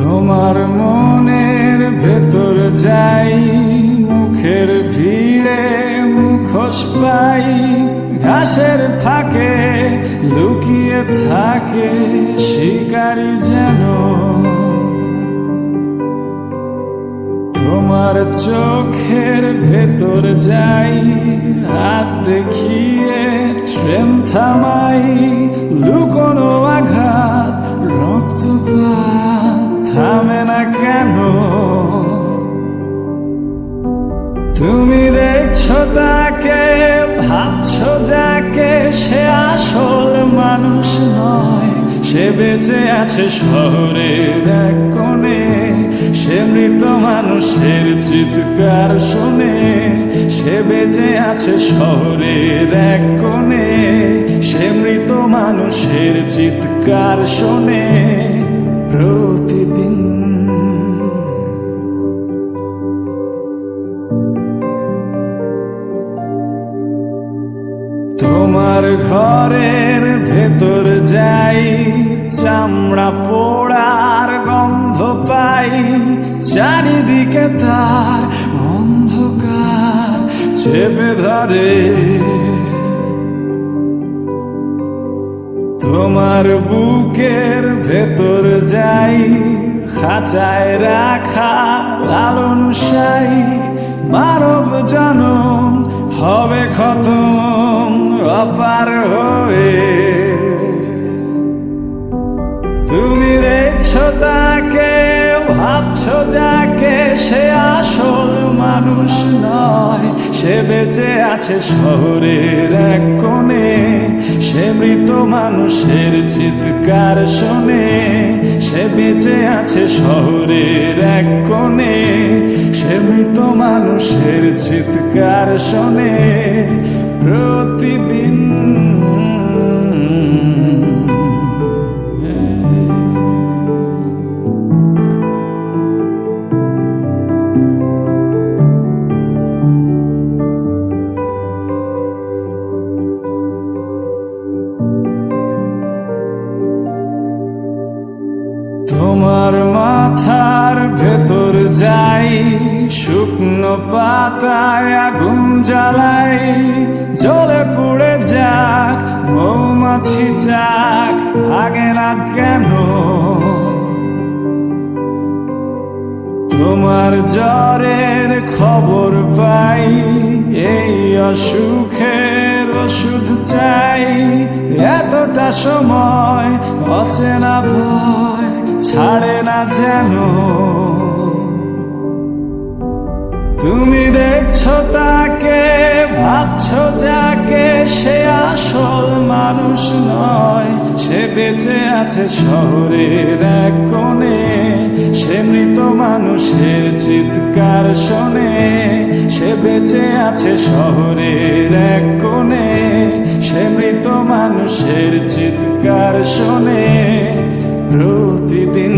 তোমার মনের ভেতর যাই, মুখের ভিড়ে মুখোশ পাই, ঘাসের ফাঁকে লুকিয়ে থাকে শিকারী যেন। তোমার চোখের ভেতর যাই, হাত দেখিয়ে ট্রেন থামাই, লুকোনো আঘাত রক্তপাত থামে না কেন। তুমি দেখছো তাকে, ভাবছো যাকে, সে আসল মানুষ নয়। সে বেঁচে আছে শহরের এক কোণে, সে মৃত মানুষের চিৎকার শোনে। সে বেঁচে আছে শহরের এক কোণে, সে মৃত মানুষের চিৎকার শোনে প্রতিদিন। তোমার ঘরের ভেতর যাই, চামড়া পোড়ার গন্ধ পাই, চারিদিকে তার অন্ধকার চেপে ধরে। তোমার বুকের ভেতর যাই, খাঁচায় রাখা লালন সাই, মানব জনম হবে খতম অপার হয়ে। তুমি দেখছো তাকে, ভাবছো যাকে, সে আসল মানুষ নয়। সে বেঁচে আছে শহরের এক কোণে, সে মৃত মানুষের চিৎকার শোনে। সে বেঁচে আছে শহরের এক কোণে, সে মৃত মানুষের চিৎকার শোনে প্রতিদিন। তোমার মাথার ভেতর যাই, শুকনো পাতায় আগুন জ্বালাই, জ্বলে পুড়ে যাক মৌমাছি যাক, ভাগে না কেন। তোমার জ্বরের খবর পাই, এই অসুখের ওষুধ চাই। এতটা সময় অচেনা ভয় ছাড়ে না যেন। তুমি দেখছো তাকে, ভাবছো যাকে, সে আসল মানুষ নয়। সে বেঁচে আছে শহরের এক কোণে, সে মৃত মানুষের চিৎকার শোনে। সে বেঁচে আছে শহরের এক কোণে, সে মৃত মানুষের চিৎকার শোনে প্রতিদিন।